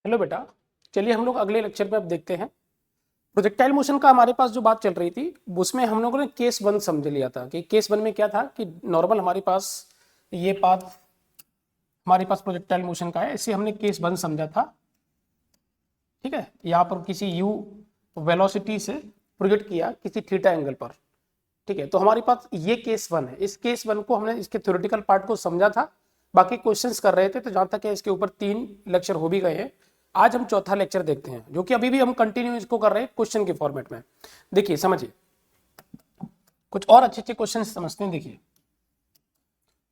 Hello बेटा, चलिए हम लोग अगले लेक्चर पे अब देखते हैं। प्रोजेक्टाइल मोशन का हमारे पास जो बात चल रही थी उसमें हम लोगों ने केस वन समझ लिया था कि केस वन में क्या था कि नॉर्मल हमारे पास ये पाथ हमारे पास प्रोजेक्टाइल मोशन का है, इसे हमने केस वन समझा था। ठीक है, यहाँ पर किसी यू वेलोसिटी से प्रोजेक्ट किया किसी थीटा एंगल पर। ठीक है, तो हमारे पास ये केस वन है। इस केस वन को हमने इसके थ्योरेटिकल पार्ट को समझा था, बाकी क्वेश्चंस कर रहे थे। तो जहां तक है इसके ऊपर 3 लेक्चर हो भी गए हैं। आज हम चौथा लेक्चर देखते हैं, जो कि अभी भी हम कंटिन्यू इसको कर रहे हैं क्वेश्चन के फॉर्मेट में। देखिए समझिए, कुछ और अच्छे अच्छे क्वेश्चन समझते हैं। देखिए,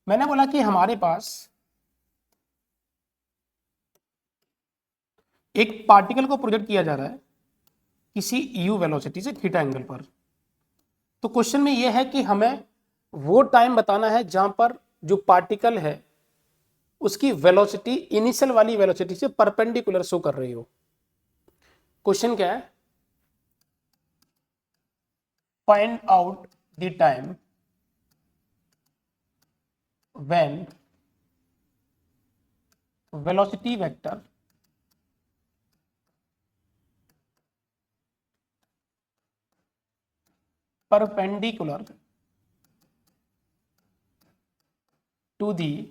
मैंने बोला कि हमारे पास एक पार्टिकल को प्रोजेक्ट किया जा रहा है किसी यू वेलोसिटी से थीटा एंगल पर। तो क्वेश्चन में यह है कि हमें वो टाइम बताना है जहां पर जो पार्टिकल है उसकी वेलोसिटी इनिशियल वाली वेलोसिटी से परपेंडिकुलर शो कर रही हो। क्वेश्चन क्या है? Find out the time when velocity vector perpendicular to the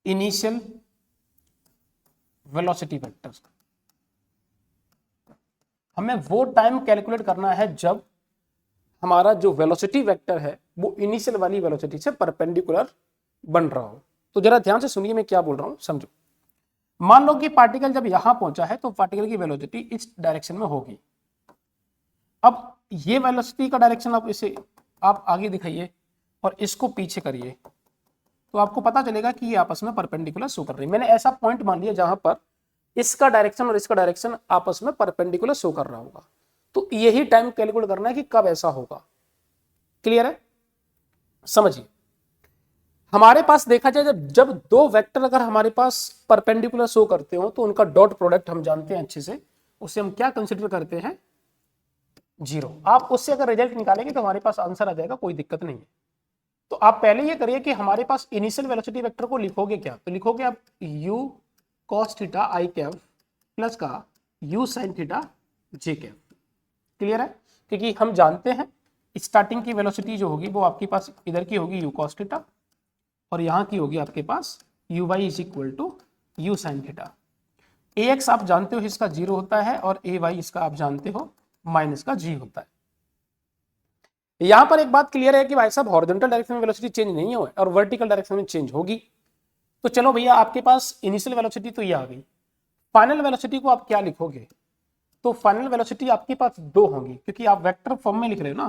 initial velocity vector. हमें वो टाइम कैलकुलेट करना है जब हमारा जो वेलोसिटी वेक्टर है वो इनिशियल वाली वेलोसिटी से परपेंडिकुलर बन रहा हो। तो जरा ध्यान से सुनिए मैं क्या बोल रहा हूं, समझो। मान लो कि पार्टिकल जब यहां पहुंचा है तो पार्टिकल की वेलोसिटी इस डायरेक्शन में होगी। अब ये वेलोसिटी का डायरेक्शन आप आगे दिखाइए और इसको पीछे करिए, तो आपको पता चलेगा कि ये आपस में परपेंडिकुलर शो कर रही है। मैंने ऐसा पॉइंट मान लिया जहां पर इसका डायरेक्शन और इसका डायरेक्शन आपस में परपेंडिकुलर शो कर रहा होगा। तो यही टाइम कैलकुलेट करना है कि कब ऐसा होगा। क्लियर है? समझिए, हमारे पास देखा जाए जब जब दो वेक्टर अगर हमारे पास परपेंडिकुलर शो करते हो तो उनका डॉट प्रोडक्ट हम जानते हैं अच्छे से, उसे हम क्या कंसिडर करते हैं? जीरो। आप उससे अगर रिजल्ट निकालेंगे तो हमारे पास आंसर आ जाएगा, कोई दिक्कत नहीं है। तो आप पहले ये करिए कि हमारे पास इनिशियल वेलोसिटी वेक्टर को लिखोगे क्या, तो लिखोगे आप u cos theta I cap plus का u sin थीटा जे कैप। क्लियर है? क्योंकि हम जानते हैं स्टार्टिंग की वेलोसिटी जो होगी वो आपके पास इधर की होगी u cos थीटा और यहाँ की होगी आपके पास u y is equal to u sin theta. ax आप जानते हो इसका 0 होता है और ay इसका आप जानते हो माइनस का g होता है। यहां पर एक बात क्लियर है कि भाई साहब हॉरिजॉन्टल डायरेक्शन में वेलोसिटी चेंज नहीं हो और वर्टिकल डायरेक्शन में चेंज होगी। तो चलो भैया, आपके पास इनिशियल वेलोसिटी तो ये आ गई। फाइनल वेलोसिटी को आप क्या लिखोगे? तो फाइनल वेलोसिटी आपके पास दो होंगी, क्योंकि आप वेक्टर फॉर्म में लिख रहे हो ना।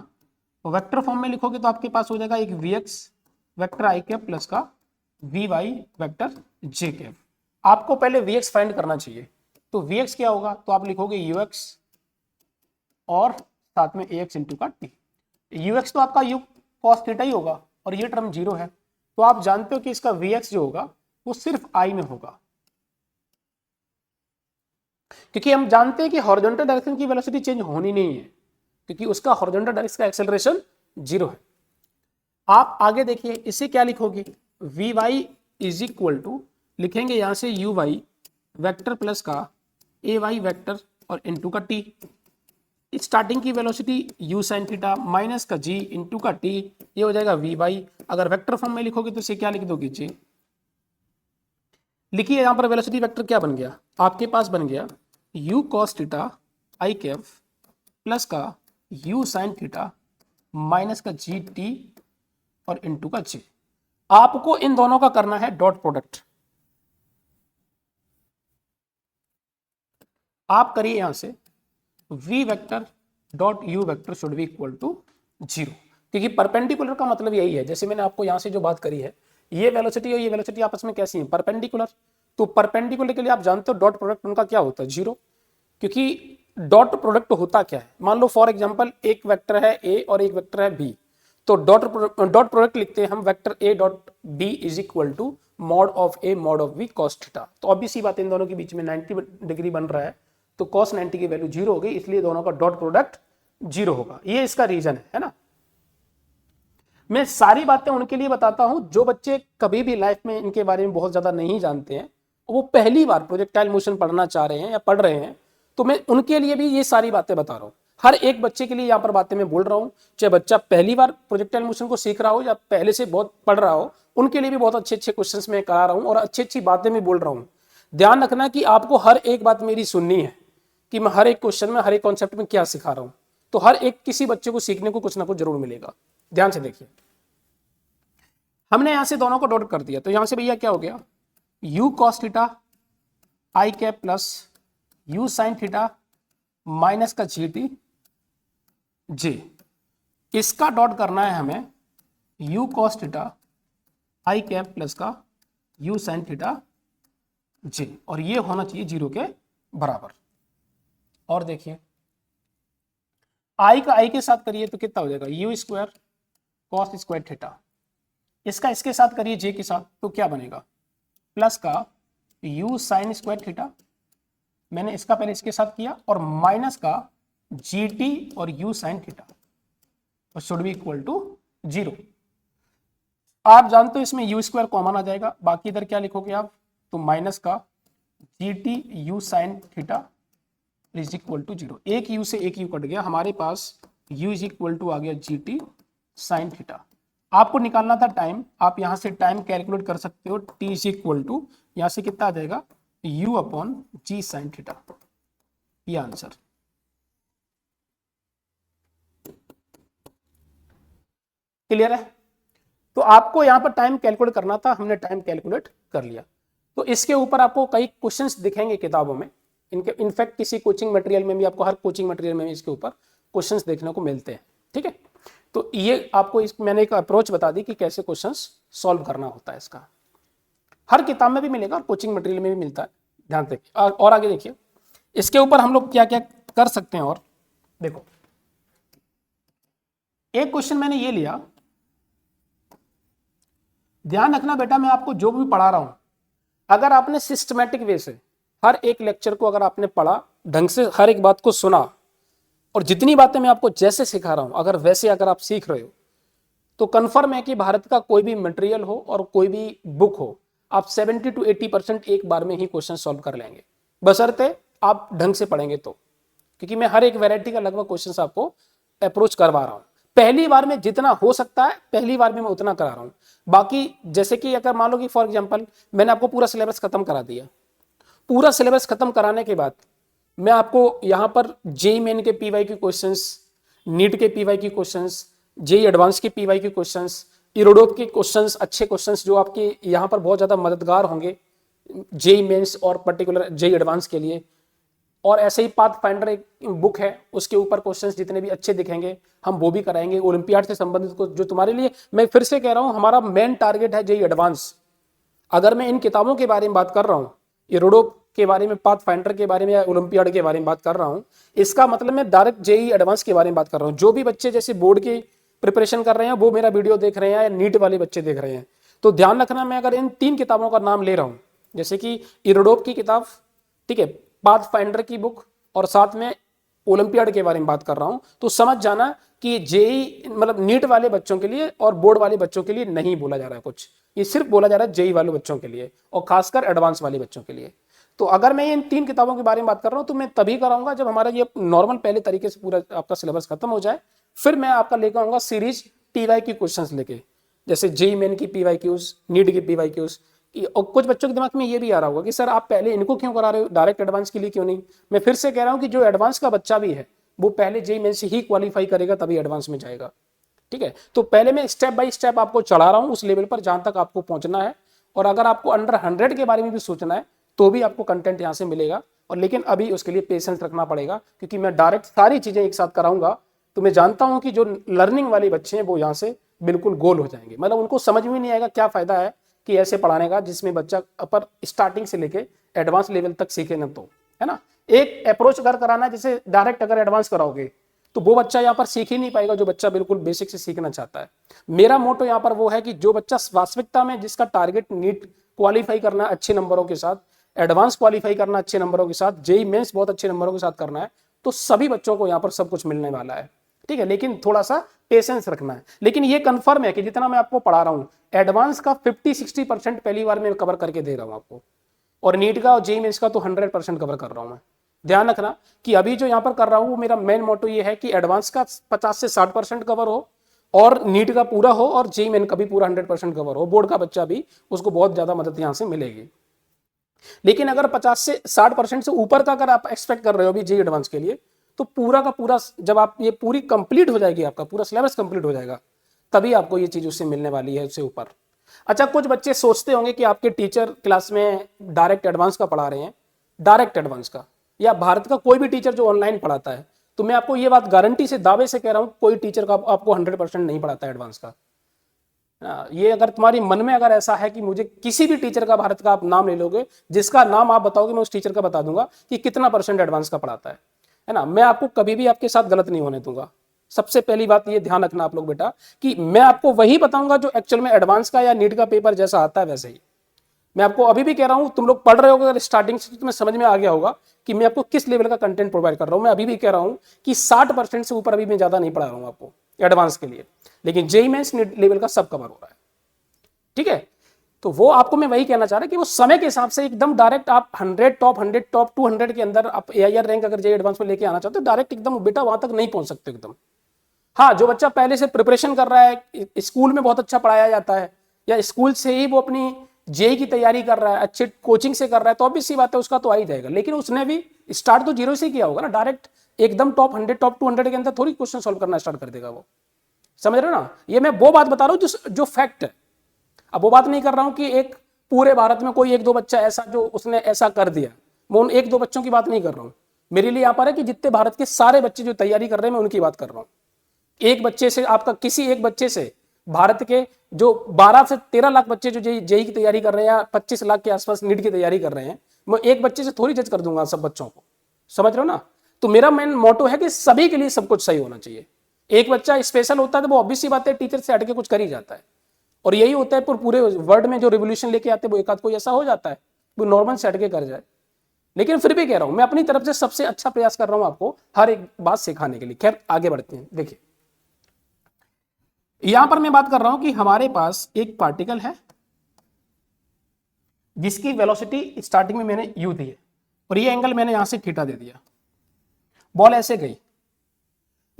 तो वेक्टर फॉर्म में लिखोगे तो आपके पास हो जाएगा एक vx वेक्टर आई कैप प्लस का vy वेक्टर जे कैप। आपको पहले vx फाइंड करना चाहिए। तो vx क्या होगा? तो आप लिखोगे ux और साथ में ax इंटू का t। ux तो आपका u cos थीटा ही होगा और ये टर्म 0 है। तो आप जानते हो कि इसका vx जो होगा वो सिर्फ i में होगा, क्योंकि हम जानते हैं कि हॉरिजॉन्टल डायरेक्शन की वेलोसिटी चेंज होनी नहीं है, क्योंकि उसका हॉरिजॉन्टल डायरेक्शन का एक्सेलरेशन 0 है। आप आगे देखिए, इसे क्या लिखोगे? vy इज इक्वल टू लिखेंगे यहां से uy वेक्टर प्लस का ay वेक्टर और इंटू का t। स्टार्टिंग की velocity u sin theta minus का g इंटू का t, ये हो जाएगा vy। अगर वेक्टर फॉर्म में लिखोगे तो इसे क्या लिख दोगे? j। लिखिए यहां पर वेलोसिटी वेक्टर क्या बन गया? आपके पास बन गया u cos थीटा आई कैफ प्लस का u sin थीटा माइनस का जी टी और इंटू का j। आपको इन दोनों का करना है डॉट प्रोडक्ट। आप करिए यहां से v vector dot u vector should be equal to 0, क्योंकि परपेंडिकुलर का मतलब यही है। जैसे मैंने आपको यहां से जो बात करी है, ये वेलोसिटी और ये वेलोसिटी आपस में कैसी है? परपेंडिकुलर। तो परपेंडिकुलर के लिए आप जानते हो डॉट प्रोडक्ट उनका क्या होता है? 0। क्योंकि डॉट प्रोडक्ट होता क्या है? मान लो फॉर एग्जांपल एक वेक्टर है a और एक वेक्टर है b, तो डॉट प्रोडक्ट लिखते हैं हम vector a dot b is equal to mod of a mod of b cos theta. तो ऑब्वियस सी बात है, इन दोनों के बीच में 90 डिग्री बन रहा है, तो cos 90 की वैल्यू 0 हो गई, इसलिए दोनों का डॉट प्रोडक्ट 0 होगा। ये इसका रीजन है ना। मैं सारी बातें उनके लिए बताता हूं जो बच्चे कभी भी लाइफ में इनके बारे में बहुत ज्यादा नहीं जानते हैं, वो पहली बार प्रोजेक्टाइल मोशन पढ़ना चाह रहे हैं या पढ़ रहे हैं, तो मैं उनके लिए भी ये सारी बातें बता रहा हूं। हर एक बच्चे के लिए यहाँ पर बातें मैं बोल रहा हूं, चाहे बच्चा पहली बार प्रोजेक्टाइल मोशन को सीख रहा हो या पहले से बहुत पढ़ रहा हो, उनके लिए भी बहुत अच्छे अच्छे क्वेश्चंस मैं करा रहा हूं और अच्छी अच्छी बातें मैं बोल रहा हूं। ध्यान रखना कि आपको हर एक बात मेरी सुननी है कि मैं हर एक क्वेश्चन में, हर एक कॉन्सेप्ट में क्या सिखा रहा हूं, तो हर एक किसी बच्चे को सीखने को कुछ ना कुछ जरूर मिलेगा। ध्यान से देखिए, हमने यहां से दोनों को डॉट कर दिया, तो यहां से भैया क्या हो गया, u cos theta I cap plus u sin theta minus का GT J, इसका डॉट करना है हमें u cos theta I cap plus का u sin थीटा J, और ये होना चाहिए 0 के बराबर। और देखिए i का i के साथ करिए तो कितना हो जाएगा, u square cos square theta, इसका इसके साथ करिए j के साथ तो क्या बनेगा, प्लस का u साइन स्क्वायर थीटा, मैंने इसका पहले इसके साथ किया, और माइनस का gt और u साइन थीटा, और शुड बी इक्वल टू 0। आप जानते हो इसमें u स्क्वायर कॉमन आ जाएगा, बाकी इधर क्या लिखोगे आप, तो माइनस का gt u sine theta is equal to 0। एक u से एक u कट गया, हमारे पास u इज इक्वल टू आ गया gt साइन थीटा। आपको निकालना था टाइम, आप यहां से टाइम कैलकुलेट कर सकते हो, t इज इक्वल टू यहां से कितना आ जाएगा, u upon g sine theta, ये आंसर। क्लियर है? तो आपको यहां पर टाइम कैलकुलेट करना था, हमने टाइम कैलकुलेट कर लिया। तो इसके ऊपर आपको कई क्वेश्चंस दिखेंगे किताबों में, इनके इनफैक्ट किसी कोचिंग मटेरियल में भी, आपको हर कोचिंग मटेरियल में इसके ऊपर क्वेश्चंस देखने को मिलते हैं। ठीक है, तो ये आपको मैंने एक अप्रोच बता दी कि कैसे क्वेश्चंस सॉल्व करना होता है, इसका हर किताब में भी मिलेगा और कोचिंग मटेरियल में भी मिलता है। ध्यान देखिए, और आगे देखिए इसके ऊपर हम लोग क्या क्या कर सकते हैं। और देखो एक क्वेश्चन मैंने ये लिया, ध्यान रखना बेटा, मैं आपको जो भी पढ़ा रहा हूं, अगर आपने सिस्टमैटिक वे से हर एक लेक्चर को अगर आपने पढ़ा, ढंग से हर एक बात को सुना, और जितनी बातें मैं आपको जैसे सिखा रहा हूं अगर वैसे अगर आप सीख रहे हो, तो कंफर्म है कि भारत का कोई भी मटेरियल हो और कोई भी बुक हो, आप 70 to 80% एक बार में ही क्वेश्चन सॉल्व कर लेंगे, बशर्ते आप ढंग से पढ़ेंगे तो। क्योंकि मैं हर एक वैरायटी का लगभग क्वेश्चन आपको अप्रोच करवा रहा हूं, पहली बार में जितना हो सकता है पहली बार में मैं उतना करा रहा हूं। बाकी जैसे कि अगर मान लो कि फॉर एग्जांपल मैंने आपको पूरा सिलेबस खत्म करा दिया, पूरा सिलेबस खत्म कराने के बाद मैं आपको यहां पर जेई मेन के पीवाई के क्वेश्चंस, नीट के पीवाई के क्वेश्चंस, जेई एडवांस के पीवाई के क्वेश्चंस, इरोडोप के क्वेश्चंस, अच्छे क्वेश्चंस जो आपके यहां पर बहुत ज्यादा मददगार होंगे जेई मेंस और पर्टिकुलर जेई एडवांस के लिए। और ऐसे ही पाथ फाइंडर एक बुक है, उसके ऊपर क्वेश्चंस जितने भी अच्छे दिखेंगे हम वो भी कराएंगे। ओलंपियाड से संबंधित को जो तुम्हारे लिए, मैं फिर से कह रहा हूं, हमारा मेन टारगेट है जेई एडवांस। अगर मैं इन किताबों के बारे में बात कर रहा हूं, इरोडोप के बारे में, पाथ फाइंडर के बारे में या ओलंपियाड के बारे में बात कर रहा हूं, इसका मतलब मैं डायरेक्ट जेई एडवांस के बारे में बात कर रहा हूं। जो भी बच्चे जैसे बोर्ड की प्रिपरेशन कर रहे हैं वो मेरा वीडियो देख रहे हैं, या नीट वाले बच्चे देख रहे हैं, तो ध्यान रखना, मैं अगर इन 3 किताबों का नाम ले रहा हूं, जैसे कि इरोडोप की किताब, ठीक है, पाथ फाइंडर की बुक, और साथ में ओलंपियाड के बारे में बात कर रहा हूं, तो समझ जाना कि जेई मतलब नीट वाले बच्चों के लिए और बोर्ड वाले बच्चों के लिए नहीं बोला जा रहा है कुछ, ये सिर्फ बोला जा रहा है जेई वाले बच्चों के लिए और खासकर एडवांस वाले बच्चों के लिए। तो अगर मैं इन 3 किताबों के बारे में बात कर रहा हूं तो मैं तभी कराऊंगा जब हमारा ये नॉर्मल पहले तरीके से पूरा आपका सिलेबस खत्म हो जाए, फिर मैं आपका लेकर आऊंगा सीरीज टीवाई की क्वेश्चंस लेके, जैसे जेई मेन की पीवाई क्यूज, नीट की पीवाई क्यूज। और कुछ बच्चों के दिमाग में ये भी आ रहा होगा कि सर आप पहले इनको क्यों करा रहे हो, डायरेक्ट एडवांस के लिए क्यों नहीं। मैं फिर से कह रहा हूं कि जो एडवांस का बच्चा भी है वो पहले जेई मेन से ही क्वालिफाई करेगा तभी एडवांस में जाएगा। ठीक है, तो पहले मैं स्टेप बाय स्टेप आपको चढ़ा रहा हूं उस लेवल पर जहां तक आपको पहुंचना है। और अगर आपको अंडर 100 के बारे में भी सोचना है तो भी आपको कंटेंट यहां से मिलेगा, और लेकिन अभी उसके लिए पेशेंस रखना पड़ेगा, क्योंकि मैं डायरेक्ट सारी चीजें एक साथ कराऊंगा। तो मैं जानता हूं कि जो लर्निंग वाले बच्चे हैं वो यहाँ से बिल्कुल गोल हो जाएंगे, मतलब उनको समझ में नहीं आएगा क्या फायदा है कि ऐसे पढ़ाने का जिसमें बच्चा अपर स्टार्टिंग से लेके एडवांस लेवल तक सीखे ना, तो है ना। एक अप्रोच अगर कराना है, जैसे डायरेक्ट अगर एडवांस कराओगे तो वो बच्चा यहाँ पर सीख ही नहीं पाएगा जो बच्चा बिल्कुल बेसिक से सीखना चाहता है। मेरा मोटो यहाँ पर वो है कि जो बच्चा वास्तविकता में जिसका टारगेट नीट क्वालिफाई करना अच्छे नंबरों के साथ, एडवांस क्वालिफाई करना अच्छे नंबरों के साथ, जेई मेंस बहुत अच्छे नंबरों के साथ करना है, तो सभी बच्चों को यहाँ पर सब कुछ मिलने वाला है। ठीक है, लेकिन थोड़ा सा पेशेंस रखना है। लेकिन ये कंफर्म है कि जितना मैं आपको पढ़ा रहा हूँ एडवांस का 50-60% पहली बार में कवर करके दे रहा हूँ आपको, और नीट का और जेईई मेंस का तो 100% कवर कर रहा हूँ मैं। ध्यान रखना कि अभी जो यहाँ पर कर रहा हूँ वो मेरा मेन मोटो ये है कि एडवांस का 50 से 60% कवर हो, और नीट का पूरा हो, और जेईई मेन का भी पूरा 100% कवर हो। बोर्ड का बच्चा भी उसको बहुत ज्यादा मदद यहाँ से मिलेगी। लेकिन अगर 50 से 60% से ऊपर का अगर आप एक्सपेक्ट कर रहे हो अभी जेईई एडवांस के लिए, तो पूरा का पूरा जब आप ये पूरी कंप्लीट हो जाएगी, आपका पूरा सिलेबस कंप्लीट हो जाएगा, तभी आपको ये चीज उससे मिलने वाली है, उससे ऊपर। अच्छा, कुछ बच्चे सोचते होंगे कि आपके टीचर क्लास में डायरेक्ट एडवांस का पढ़ा रहे हैं, डायरेक्ट एडवांस का, या भारत का कोई भी टीचर जो ऑनलाइन पढ़ाता है, तो मैं आपको ये बात गारंटी से दावे से कह रहा हूं, कोई टीचर का आपको 100% नहीं पढ़ाता है एडवांस का। ये अगर तुम्हारी मन में अगर ऐसा है कि मुझे किसी भी टीचर का भारत का आप नाम ले लोगे, जिसका नाम आप बताओगे, मैं उस टीचर का बता दूंगा कि कितना % एडवांस का पढ़ाता है ना। मैं आपको कभी भी आपके साथ गलत नहीं होने दूंगा। सबसे पहली बात ये ध्यान रखना आप लोग बेटा, कि मैं आपको वही बताऊंगा जो एक्चुअल में एडवांस का या नीट का पेपर जैसा आता है वैसे ही। मैं आपको अभी भी कह रहा हूं, तुम लोग पढ़ रहे हो अगर स्टार्टिंग से, तो तुम्हें समझ में आ गया होगा कि मैं आपको किस लेवल का कंटेंट प्रोवाइड कर रहा हूं। मैं अभी भी कह रहा हूं कि 60% से ऊपर अभी मैं ज्यादा नहीं पढ़ा रहा हूं आपको एडवांस के लिए, लेकिन जेईई मेंस नीट लेवल का सब कवर हो रहा है। ठीक है, तो वो आपको मैं वही कहना चाह रहा कि वो समय के हिसाब से एकदम डायरेक्ट आप 100 टॉप 200 के अंदर आप एआईआर रैंक अगर जेईई एडवांस में लेके आना चाहते हो, डायरेक्ट एकदम बेटा वहां तक नहीं पहुंच सकते एकदम। हाँ, जो बच्चा पहले से प्रिपरेशन कर रहा है, स्कूल में बहुत अच्छा पढ़ाया जाता है, या स्कूल से ही वो अपनी जेईई की तैयारी कर रहा है, अच्छे कोचिंग से कर रहा है, तो ऑब्वियस सी बात है उसका तो आ ही जाएगा। लेकिन उसने भी स्टार्ट तो जीरो से किया होगा ना, डायरेक्ट एकदम टॉप 100 टॉप 200 के अंदर थोड़ी क्वेश्चन सॉल्व करना स्टार्ट कर देगा वो। समझ रहे हो ना, ये मैं वो बात बता रहा हूँ जो फैक्ट है। अब वो बात नहीं कर रहा हूं कि एक पूरे भारत में कोई 1-2 बच्चा ऐसा जो उसने ऐसा कर दिया, मैं उन 1-2 बच्चों की बात नहीं कर रहा हूं। मेरे लिए यहाँ पर है कि जितने भारत के सारे बच्चे जो तैयारी कर रहे हैं मैं उनकी बात कर रहा हूं। एक बच्चे से आपका, किसी एक बच्चे से भारत के जो 12 से 13 लाख बच्चे जो जेईई की तैयारी कर रहे हैं, या 25 लाख के आसपास नीट की तैयारी कर रहे हैं, मैं एक बच्चे से थोड़ी जज कर दूंगा सब बच्चों को। समझ रहे हो ना, तो मेरा मेन मोटो है कि सभी के लिए सब कुछ सही होना चाहिए। एक बच्चा स्पेशल होता है तो वो ऑब्वियस सी बात है टीचर से हटके कुछ कर ही जाता है, और यही होता है पूरे वर्ल्ड में जो रिवोल्यूशन लेके आते हैं वो एक आध कोई ऐसा हो जाता है वो नॉर्मल से हटके कर जाए। लेकिन फिर भी कह रहा हूं मैं अपनी तरफ से सबसे अच्छा प्रयास कर रहा हूं आपको हर एक बात सिखाने के लिए। खैर आगे बढ़ते हैं। देखिए यहां पर मैं बात कर रहा हूं कि हमारे पास एक पार्टिकल है जिसकी वेलोसिटी स्टार्टिंग में मैंने यू दी है, और ये एंगल मैंने यहां से थीटा दे दिया, बॉल ऐसे गई।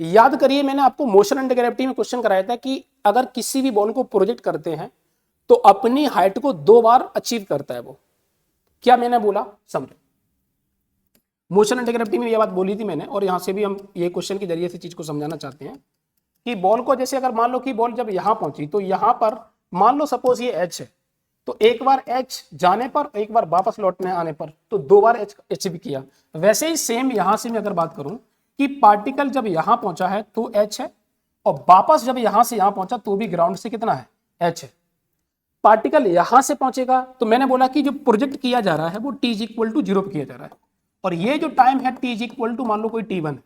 याद करिए मैंने आपको मोशन अंडर ग्रेविटी में क्वेश्चन कराया था कि अगर किसी भी बॉल को प्रोजेक्ट करते हैं तो अपनी हाइट को 2 बार अचीव करता है वो। क्या मैंने बोला समझो, मोशन अंडर ग्रेविटी में ये बात बोली थी मैंने, और यहां से भी हम ये क्वेश्चन के जरिए से चीज को समझाना चाहते हैं कि बॉल को जैसे अगर मान लो कि बॉल जब यहां पहुंची तो यहां पर मान लो सपोज ये एच है, तो एक बार एच जाने पर, एक बार वापस लौटने आने पर, तो 2 बार एच अचीव किया। वैसे ही सेम यहां से मैं अगर बात करूं कि पार्टिकल जब यहां पहुंचा है तो एच है, और वापस जब यहां से यहां पहुंचा तो भी ग्राउंड से कितना है, एच है। पार्टिकल यहां से पहुंचेगा तो मैंने बोला कि जो प्रोजेक्ट किया जा रहा है वो t इज इक्वल टू 0 पे किया जा रहा है, और ये जो टाइम है t इज इक्वल टू मान लो कोई t1 है,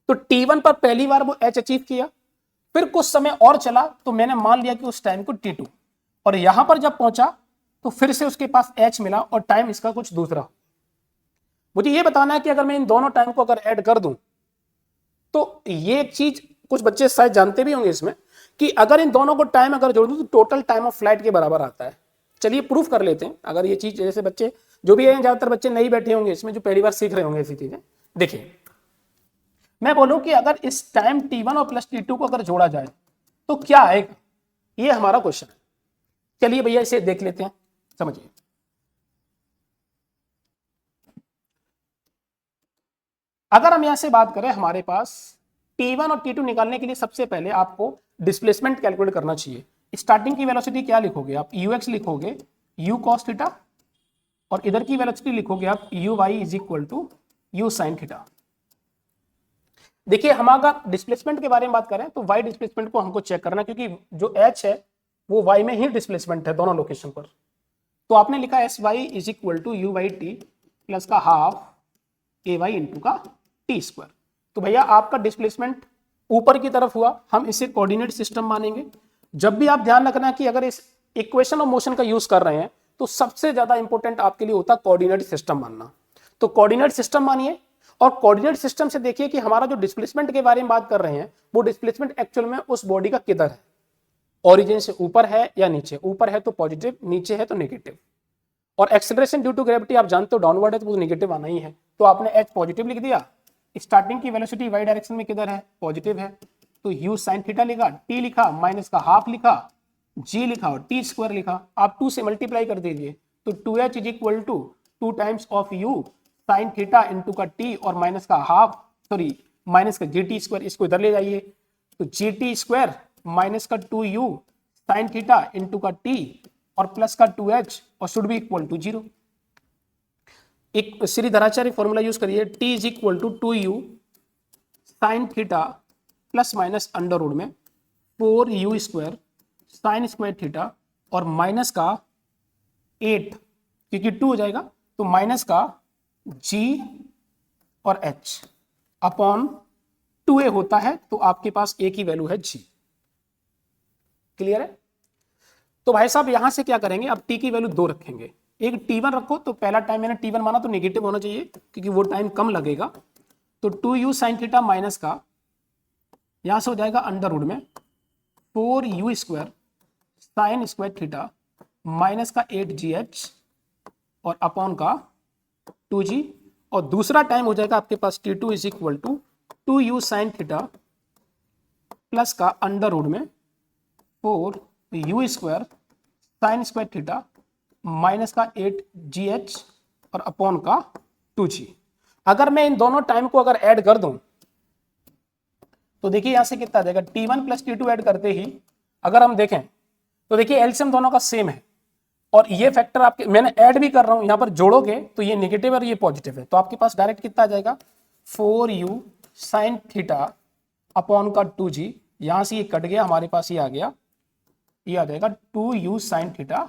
तो t1 पर पहली बार वो h अचीव किया, फिर कुछ समय और चला तो मैंने मान लिया कि उस टाइम को t2, और यहां पर जब पहुंचा तो फिर से उसके पास h मिला और टाइम इसका कुछ दूसरा। मुझे ये बताना है कि अगर मैं इन दोनों टाइम को अगर ऐड कर दूं तो ये एक चीज कुछ बच्चे शायद जानते भी होंगे इसमें, कि अगर इन दोनों को टाइम अगर जोड़ दूं तो टोटल टाइम ऑफ फ्लाइट के बराबर आता है। चलिए प्रूफ कर लेते हैं। अगर ये चीज जैसे बच्चे जो भी हैं, ज्यादातर बच्चे नहीं बैठे होंगे इसमें, जो पहली बार सीख रहे होंगे ऐसी चीजें। देखिए मैं बोलूं कि अगर इस टाइम t1 और प्लस t2 को अगर जोड़ा जाए तो क्या आएगा, ये हमारा क्वेश्चन है। चलिए भैया इसे देख लेते हैं, समझिए। अगर हम यहां से बात करें, हमारे पास t1 और t2 निकालने के लिए सबसे पहले आपको डिस्प्लेसमेंट कैलकुलेट करना चाहिए। स्टार्टिंग की वेलोसिटी क्या लिखोगे आप, ux लिखोगे u cos थीटा, और इधर की वेलोसिटी लिखोगे आप uy is equal to u sin theta. देखिए हम अगर डिस्प्लेसमेंट के बारे में बात करें तो y डिस्प्लेसमेंट को हमको चेक करना, क्योंकि जो h है वो y में ही डिस्प्लेसमेंट है दोनों लोकेशन पर। तो आपने लिखा S Y is equal to U by T plus का हाफ ए वाई इंटू का टी स्क्वायर। तो भैया आपका डिस्प्लेसमेंट ऊपर की तरफ हुआ, हम इसे कोऑर्डिनेट सिस्टम मानेंगे। जब भी आप ध्यान रखना कि अगर इस इक्वेशन ऑफ मोशन का यूज कर रहे हैं तो सबसे ज्यादा इंपॉर्टेंट आपके लिए होता है कोऑर्डिनेट सिस्टम मानना। तो कोऑर्डिनेट सिस्टम मानिए, और कोऑर्डिनेट सिस्टम से देखिए कि हमारा जो डिस्प्लेसमेंट के बारे में बात कर रहे हैं वो डिस्प्लेसमेंट एक्चुअल में उस बॉडी का किधर है, ओरिजिन से ऊपर है या नीचे, ऊपर है तो पॉजिटिव, नीचे है तो नेगेटिव। और एक्सेलरेशन ड्यू टू ग्रेविटी आप जानते हो डाउनवर्ड है तो नेगेटिव आना ही है, तो आपने एच पॉजिटिव लिख दिया। स्टार्टिंग की वेलोसिटी वाई डायरेक्शन में किधर है, पॉजिटिव है, तो यू साइन थीटा लिखा, टी लिखा, माइनस का हाफ लिखा, जी लिखा और टी स्क्वायर लिखा। आप 2 से मल्टीप्लाई कर दीजिए तो 2h is equal to 2 times of U sine theta into का टी और माइनस का हाफ, सॉरी माइनस का जी टी स्क्वायर, इसको इधर ले जाइए तो जी टी स्क्वायर माइनस का 2u साइन थीटा इंटू का टी और प्लस का 2h और शुड बी इक्वल टू 0। एक श्री धराचार्य फॉर्मूला यूज करिए, t is equal to 2u sine theta plus minus under root में 4u square sine square theta और minus का 8 क्योंकि 2 हो जाएगा तो माइनस का g और h अपॉन 2a होता है, तो आपके पास a की वैल्यू है g। क्लियर है? तो भाई साहब यहां से क्या करेंगे, अब t की वैल्यू 2 रखेंगे, एक t1 रखो, तो पहला टाइम मैंने t1 माना तो नेगेटिव होना चाहिए क्योंकि वो टाइम कम लगेगा, तो 2u साइन थीटा माइनस का यहां से हो जाएगा अंडर रूट में 4u square sine square theta minus का 8gh और अपॉन का 2g, और दूसरा टाइम हो जाएगा आपके पास t2 is equal to 2u sine theta plus का अंडर रूट में 4u square sine square theta minus का 8gh और अपॉन का 2g। अगर मैं इन दोनों टाइम को अगर ऐड कर दूं तो देखिए यहां से कितना आ जाएगा, t1 प्लस t2 ऐड करते ही अगर हम देखें तो देखिए एलसीएम दोनों का सेम है, और ये फैक्टर आपके मैंने ऐड भी कर रहा हूं, यहां पर जोड़ोगे तो ये नेगेटिव और ये पॉजिटिव है, तो आपके पास डायरेक्ट कितना आ जाएगा 4u साइन थीटा अपॉन का 2g, यहां से ये कट गया, हमारे पास ये आ गया, ये आ जाएगा 2u साइन थीटा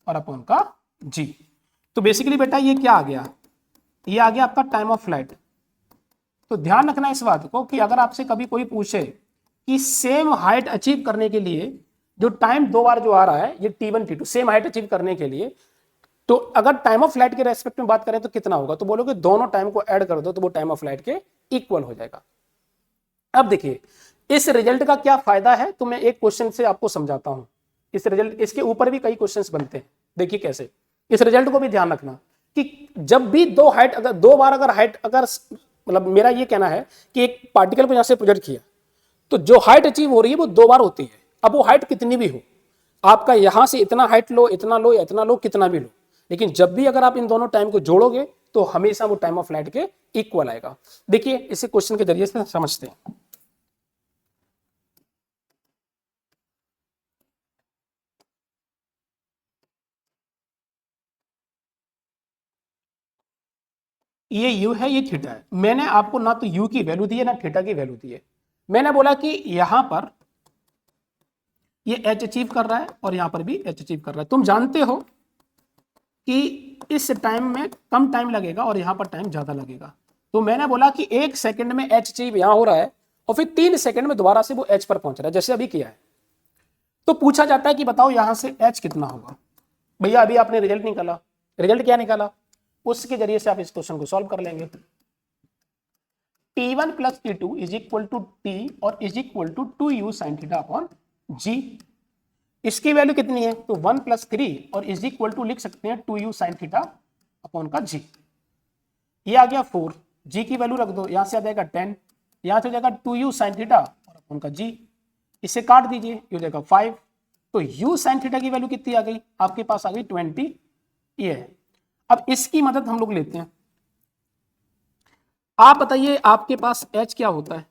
और अपॉन का g। तो बेसिकली बेटा ये क्या आ गया, ये आ गया आपका टाइम ऑफ फ्लाइट। तो ध्यान रखना इस बात को कि अगर आपसे कभी कोई पूछे कि सेम हाइट अचीव करने के लिए जो टाइम 2 बार जो आ रहा है ये t1 t2 same height achieve करने के लिए, तो अगर टाइम ऑफ फ्लाइट के रेस्पेक्ट में बात करें तो कितना होगा, तो बोलोगे दोनों टाइम को ऐड कर दो तो वो टाइम ऑफ फ्लाइट के इक्वल हो जाएगा। अब देखिए इस रिजल्ट का क्या फायदा है, तो मैं एक क्वेश्चन से आपको समझाता हूं। इस रिजल्ट, इसके ऊपर भी कई क्वेश्चंस बनते हैं, देखिए कैसे। इस रिजल्ट को भी ध्यान रखना कि जब भी दो हाइट अगर 2 बार अगर हाइट अगर मतलब मेरा ये कहना है कि एक पार्टिकल को यहां से प्रोजेक्ट किया तो जो हाइट अचीव हो रही है वो 2 बार होती है। अब वो हाइट कितनी भी हो, आपका यहां से इतना हाइट लो, इतना लो, इतना लो, कितना भी लो, लेकिन जब भी अगर आप इन दोनों टाइम को जोड़ोगे तो हमेशा वो टाइम ऑफ फ्लाइट के इक्वल आएगा। देखिए इसे क्वेश्चन के जरिए से समझते हैं। ये u है, ये थीटा है, मैंने आपको ना तो u की वैल्यू दी है ना थीटा की वैल्यू दी है। मैंने बोला कि यहां पर ये h अचीव कर रहा है और यहां पर भी h अचीव कर रहा है। तुम जानते हो कि इस टाइम में कम टाइम लगेगा और यहां पर टाइम ज्यादा लगेगा, तो मैंने बोला कि 1 सेकंड में h अचीव यहां हो रहा है और फिर 3 सेकंड में दोबारा से वो h पर पहुंच रहा है, जैसे अभी किया है। तो पूछा जाता है कि बताओ यहां से h कितना होगा। भैया अभी आपने रिजल्ट निकाला, रिजल्ट क्या निकाला, उसके जरिए से आप इस क्वेश्चन को सॉल्व कर लेंगे। t1 plus t2 is equal to t और is equal to 2u sine theta upon g। इसकी वैल्यू कितनी है, तो 1 प्लस 3 और इज इक्वल टू लिख सकते हैं 2u साइन थीटा अपॉन का g। ये आ गया 4, g की वैल्यू रख दो, यहां से आ जाएगा 10, यहां से हो जाएगा 2u साइन थीटा और अपॉन का g, इसे काट दीजिए, ये हो जाएगा 5। तो u साइन थीटा की वैल्यू कितनी आ गई, आपके पास आ गई 20, ये है। अब इसकी मदद हम लोग लेते हैं। आप बताइए आपके पास h क्या होता है,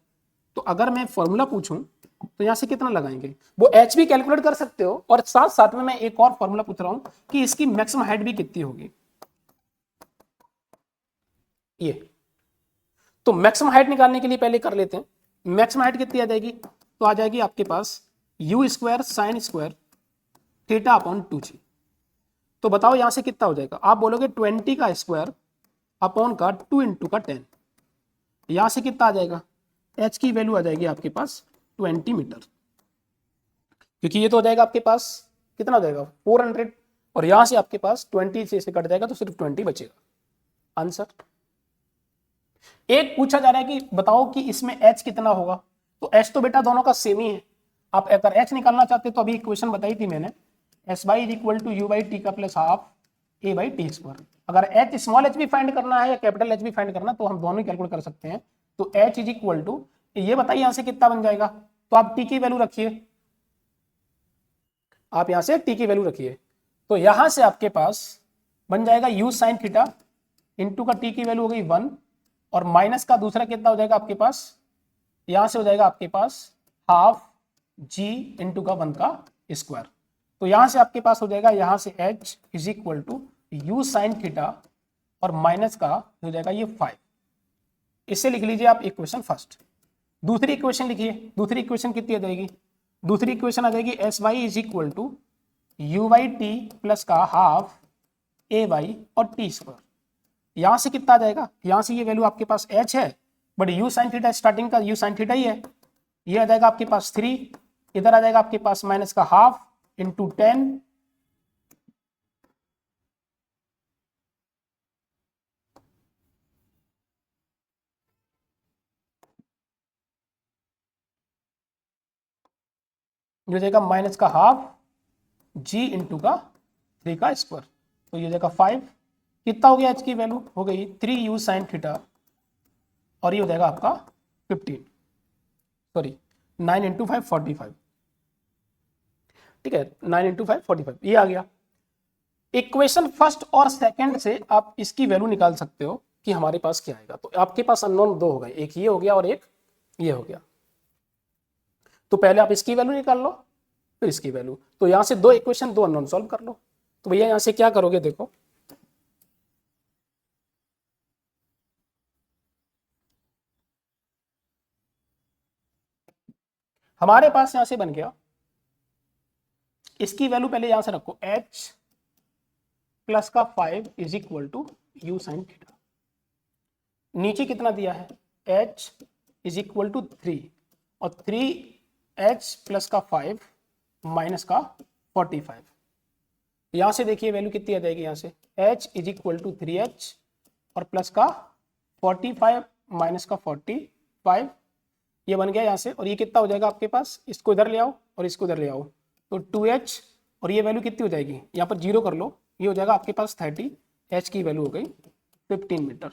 तो अगर मैं फॉर्मूला पूछूं तो यहां से कितना लगाएंगे, वो h भी कैलकुलेट कर सकते हो और साथ साथ में मैं एक और फॉर्मूला पूछ रहा हूं कि इसकी मैक्सिमम हाइट भी कितनी होगी। ये तो मैक्सिमम हाइट निकालने के लिए पहले कर लेते हैं। मैक्सिमम हाइट कितनी आ जाएगी, तो आ जाएगी आपके पास u square sine square theta upon 2g। तो बताओ यहां से कितना हो जाएगा, आप बोलोगे 20 का स्क्वायर अपॉन का 2 इंटू का 10, यहां से कितना आ जाएगा, h की वैल्यू आ जाएगी आपके पास 20 मीटर, क्योंकि ये तो हो जाएगा आपके पास कितना हो जाएगा 400, और यहां से आपके पास 20 से कट जाएगा तो सिर्फ 20 बचेगा आंसर। एक पूछा जा रहा है कि बताओ कि इसमें h कितना होगा, तो h तो बेटा दोनों का सेम ही है। आप अगर h निकालना चाहते तो अभी इक्वेशन बताई थी मैंने, S by is equal to U by T का plus half A by T square. अगर h स्मॉल h भी फाइंड करना है या कैपिटल H भी फाइंड करना तो हम दोनों ही कैलकुलेट कर सकते हैं। तो h इज इक्वल टू, ये बताइए यहां से कितना बन जाएगा, तो आप t की वैल्यू रखिए, आप यहां से t की वैल्यू रखिए, तो यहां से आपके पास बन जाएगा u साइन थीटा इंटू का t की वैल्यू हो गई 1, और माइनस का दूसरा कितना हो जाएगा आपके पास, यहां से हो जाएगा आपके पास हाफ जी इंटू का 1 का स्क्वायर। तो यहां से आपके पास हो जाएगा, यहां से h is equal to U sine theta और माइनस का हो जाएगा ये 5। इसे लिख लीजिए आप इक्वेशन फर्स्ट। दूसरी इक्वेशन लिखिए, दूसरी इक्वेशन कितनी आ जाएगी, दूसरी इक्वेशन आ जाएगी S Y is equal to U by T plus का हाफ ए वाई और टी स्क्वायर। यहां से कितना आ जाएगा, यहां से ये वैल्यू आपके पास h है, but you sine theta starting का यू साइन थीटा ही है, ये आ जाएगा आपके पास 3, इधर आ जाएगा आपके पास माइनस का हाफ इंटू 10 हो जाएगा माइनस का हाफ जी इंटू का 3 का स्क्वायर। तो ये हो जाएगा 5, कितना हो गया h की वैल्यू हो गई 3 यू साइन थीटा, और ये हो जाएगा आपका 15, सॉरी 9 इंटू 5 45, ठीक है 9 इंटू 5 45 ये आ गया। इक्वेशन फर्स्ट और सेकंड से आप इसकी वैल्यू निकाल सकते हो कि हमारे पास क्या आएगा। तो आपके पास अननोन दो हो गए, एक ये हो गया और एक ये हो गया। तो पहले आप इसकी वैल्यू निकाल लो फिर इसकी वैल्यू, तो यहां से दो इक्वेशन दो अननोन सॉल्व कर लो। तो भैया यहां से क्या करोगे, देखो हमारे पास यहां से बन गया, इसकी वैल्यू पहले यहां से रखो, h प्लस का 5 is equal to U sine theta. नीचे कितना दिया है, h इज इक्वल टू 3 और 3h प्लस का 5 माइनस का 45। यहां से देखिए वैल्यू कितनी आ जाएगी, यहां से h is equal to 3h और प्लस का 45 माइनस का 45, ये बन गया यहां से। और ये कितना हो जाएगा आपके पास, इसको इधर ले आओ और इसको इधर ले आओ, तो 2h और ये वैल्यू कितनी हो जाएगी, यहाँ पर जीरो कर लो, ये हो जाएगा आपके पास 30, h की वैल्यू हो गई 15 मीटर।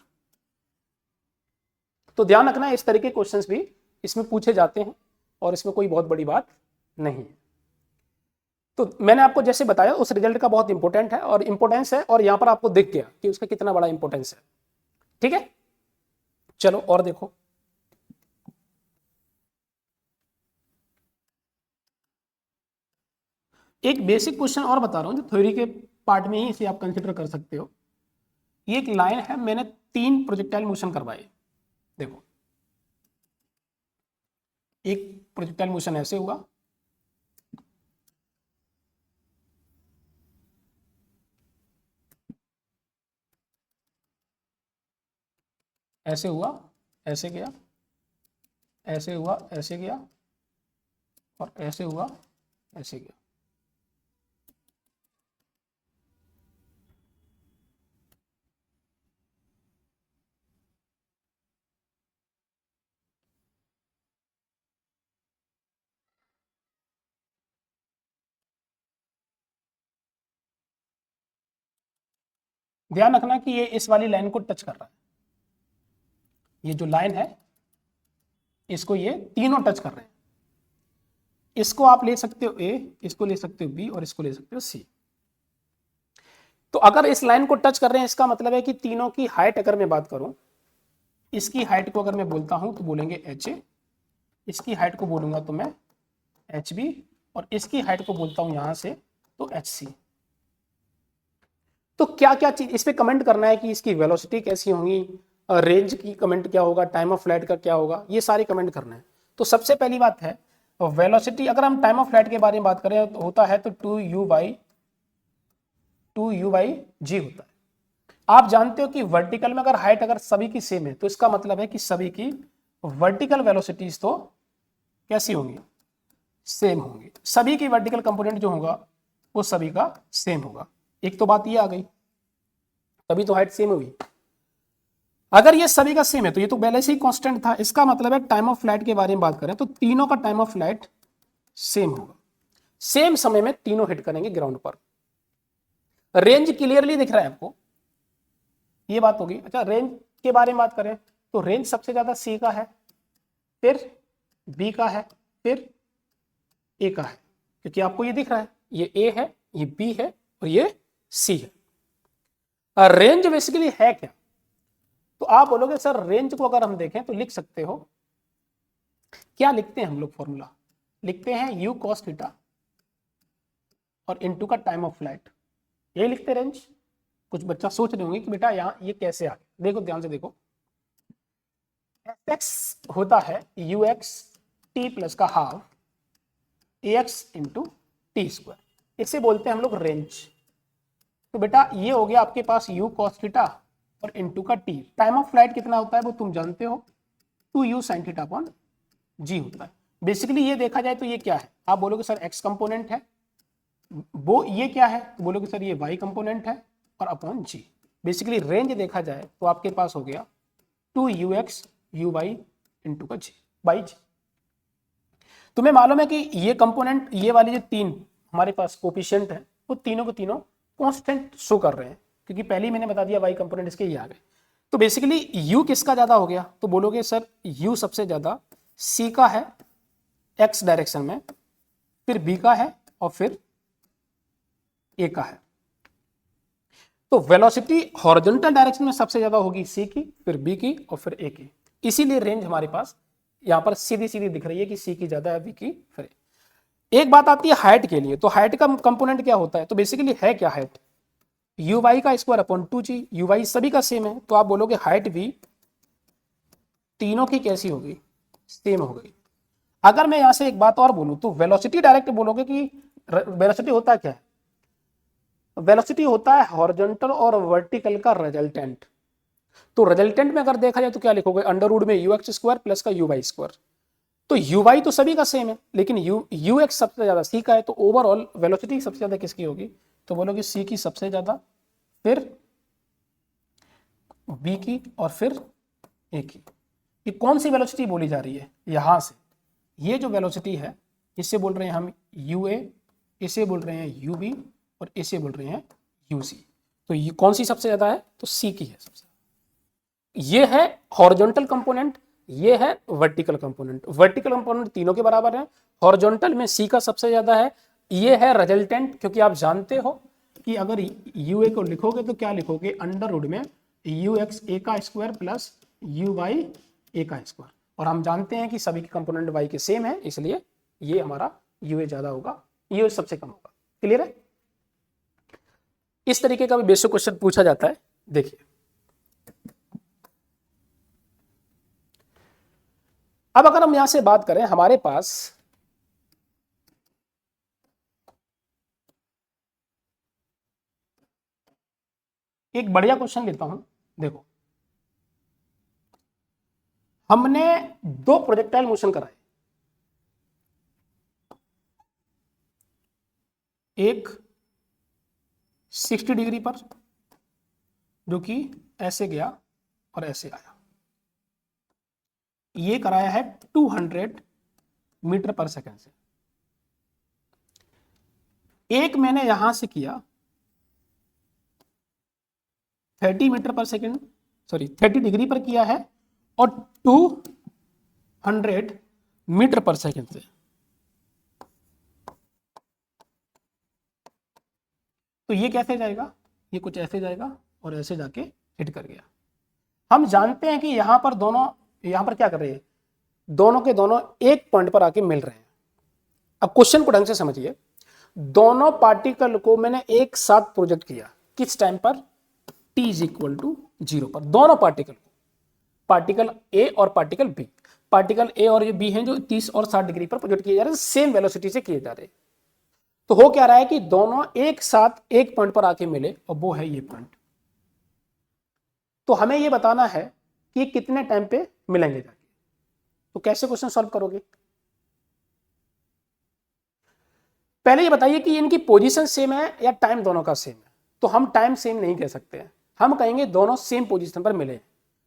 तो ध्यान रखना इस तरह के क्वेश्चंस भी इसमें पूछे जाते हैं और इसमें कोई बहुत बड़ी बात नहीं है। तो मैंने आपको जैसे बताया उस रिजल्ट का बहुत इंपॉर्टेंट है और इंपॉर्टेंस है, और यहां पर आपको दिख गया कि उसका कितना बड़ा इंपॉर्टेंस है। ठीक है, चलो और देखो, एक बेसिक क्वेश्चन और बता रहा हूं जो थ्योरी के पार्ट में ही इसे आप कंसिडर कर सकते हो। ये एक लाइन है, मैंने 3 प्रोजेक्टाइल मोशन करवाए। देखो एक प्रोजेक्टाइल मोशन ऐसे हुआ, ऐसे हुआ, ऐसे गया, ऐसे हुआ, ऐसे गया, और ऐसे हुआ, ऐसे गया। ध्यान रखना कि ये इस वाली लाइन को टच कर रहा है, ये जो लाइन है इसको ये तीनों टच कर रहे हैं। इसको आप ले सकते हो A, इसको ले सकते हो B और इसको ले सकते हो C। तो अगर इस लाइन को टच कर रहे हैं इसका मतलब है कि तीनों की हाइट अगर मैं बात करूं, इसकी हाइट को अगर मैं बोलता हूं तो बोलेंगे HA, इसकी हाइट को बोलूंगा तो मैं HB, और इसकी हाइट को बोलता हूं यहां से तो HC। तो क्या क्या चीज इस पे कमेंट करना है कि इसकी वेलोसिटी कैसी होगी, रेंज की कमेंट क्या होगा, टाइम ऑफ फ्लाइट का क्या होगा, ये सारे कमेंट करना है। तो सबसे पहली बात है वेलोसिटी, अगर हम टाइम ऑफ फ्लाइट के बारे में बात करें तो होता है तो 2u बाई जी होता है। आप जानते हो कि वर्टिकल में अगर हाइट अगर सभी की सेम है तो इसका मतलब है कि सभी की वर्टिकल वेलोसिटीज तो कैसी होंगी, सेम होंगी। सभी की वर्टिकल कंपोनेंट जो होगा वो सभी का सेम होगा। एक तो बात ये आ गई, तभी तो हाइट सेम हुई। अगर ये सभी का सेम है तो ये तो पहले से ही कांस्टेंट था, इसका मतलब है टाइम ऑफ फ्लाइट के बारे में बात करें तो तीनों का टाइम ऑफ फ्लाइट सेम होगा, सेम समय में तीनों हिट करेंगे ग्राउंड पर। रेंज क्लियरली दिख रहा है आपको, ये बात होगी। अच्छा, रेंज के बारे में बात करें तो रेंज सबसे ज्यादा सी का है, फिर बी का है, फिर ए का है, क्योंकि आपको ये दिख रहा है ये ए है, ये बी है और ये सी है। रेंज बेसिकली है क्या, तो आप बोलोगे सर रेंज को अगर हम देखें तो लिख सकते हो, क्या लिखते हैं हम लोग, फॉर्मूला लिखते हैं यू कॉस थीटा और इनटू का टाइम ऑफ फ्लाइट, यही लिखते हैं रेंज। कुछ बच्चा सोच रहे होंगे कि बेटा यहाँ ये कैसे आ गया, देखो ध्यान से देखो, एक्स होता है यू एक्स टी प्लस का half A X into T square, इसे बोलते हैं हम लोग रेंज। तो बेटा ये हो गया आपके पास u cos थीटा और इनटू का t, टाइम ऑफ फ्लाइट कितना होता है वो तुम जानते हो, 2u sin theta upon g होता है। बेसिकली ये देखा जाए तो ये क्या है, आप बोलोगे सर x कंपोनेंट है, वो ये क्या है तो बोलोगे सर ये y कंपोनेंट है और अपॉन g। बेसिकली रेंज देखा जाए तो आपके पास हो गया 2ux uy इंटू का g बाई g। तुम्हें मालूम है कि ये कंपोनेंट, ये वाली जो तीन हमारे पास कोफिशिएंट है वो तीनों को तीनों कांस्टेंट शो कर रहे हैं, क्योंकि पहले ही मैंने बता दिया वाई कंपोनेंट इसके ये आ गए। तो बेसिकली u किसका ज्यादा हो गया, तो बोलोगे सर u सबसे ज्यादा c का है x डायरेक्शन में, फिर b का है और फिर a का है। तो वेलोसिटी हॉरिजॉन्टल डायरेक्शन में सबसे ज्यादा होगी c की, फिर b की और फिर a की, इसीलिए रेंज हमारे पास यहां पर सीधी सीधी दिख रही है कि c की ज्यादा है, b की फिर a। एक बात आती है हाइट के लिए, तो हाइट का कंपोनेंट क्या होता है, तो बेसिकली है क्या हाइट, यू वाई का square upon 2g, U Y सभी का सेम है, तो आप बोलोगे हाइट भी तीनों की कैसी होगी, सेम हो गई। अगर मैं यहां से एक बात और बोलूं तो वेलोसिटी डायरेक्ट बोलोगे कि वेलोसिटी होता क्या है, वेलोसिटी होता है हॉरिजॉन्टल और वर्टिकल का रिजल्टेंट। तो रिजल्टेंट में अगर देखा जाए तो क्या लिखोगे, अंडर रूट में यू एक्स स्क्वायर प्लस का यू वाई स्क्वायर। तो यू वाई तो सभी का सेम है, लेकिन यू एक्स सबसे ज्यादा सी का है, तो ओवरऑल वेलोसिटी सबसे ज्यादा किसकी होगी, तो बोलोगे सी की सबसे ज्यादा, फिर बी की और फिर ए की। ये कौन सी वेलोसिटी बोली जा रही है, यहां से ये जो वेलोसिटी है इससे बोल रहे हैं हम यू ए, इसे बोल रहे हैं यू बी और इसे बोल रहे हैं यू सी। तो ये कौन सी सबसे ज्यादा है, तो सी की है सबसे। ये है हॉरिजॉन्टल कंपोनेंट, ये है वर्टिकल कंपोनेंट। वर्टिकल कंपोनेंट तीनों के बराबर है, हॉरिजॉन्टल में सी का सबसे ज्यादा है, ये है रिजल्टेंट, क्योंकि आप जानते हो कि अगर यू ए को लिखोगे तो क्या लिखोगे, अंडर रूट में यू एक्स ए का स्क्वायर प्लस यू वाई ए का स्क्वायर, और हम जानते हैं कि सभी के कंपोनेंट वाई के सेम है, इसलिए ये हमारा यू ए ज्यादा होगा, यू सबसे कम होगा। क्लियर है। इस तरीके का भी बेसिक क्वेश्चन पूछा जाता है। देखिए अब अगर हम यहां से बात करें, हमारे पास एक बढ़िया क्वेश्चन लेता हूं। देखो हमने दो प्रोजेक्टाइल मोशन कराए, एक 60 डिग्री पर जो कि ऐसे गया और ऐसे आया, ये कराया है 200 मीटर पर सेकंड से। एक मैंने यहां से किया 30 मीटर पर सेकंड, सॉरी 30 डिग्री पर किया है और 200 मीटर पर सेकंड से। तो ये कैसे जाएगा, ये कुछ ऐसे जाएगा और ऐसे जाके हिट कर गया। हम जानते हैं कि यहां पर दोनों, यहां पर क्या कर रहे हैं, दोनों के दोनों एक पॉइंट पर आके मिल रहे हैं। अब क्वेश्चन को ढंग से समझिए, दोनों पार्टिकल को मैंने एक साथ प्रोजेक्ट किया, किस टाइम पर, t इज इक्वल टू 0 पर। दोनों पार्टिकल को, पार्टिकल ए और पार्टिकल बी, पार्टिकल ए और ये बी हैं जो 30 और 60 डिग्री पर प्रोजेक्ट किए जा रहे हैं, सेम वेलोसिटी से किए जा रहे हैं। तो हो क्या रहा है कि दोनों एक साथ एक पॉइंट पर आके मिले और वो है ये पॉइंट। तो हमें ये बताना है कि कितने टाइम पे मिलेंगे जाके। तो कैसे क्वेश्चन सॉल्व करोगे, पहले ये बताइए कि इनकी पोजीशन सेम है या टाइम दोनों का सेम है। तो हम टाइम सेम नहीं कह सकते हैं, हम कहेंगे दोनों सेम पोजीशन पर मिले।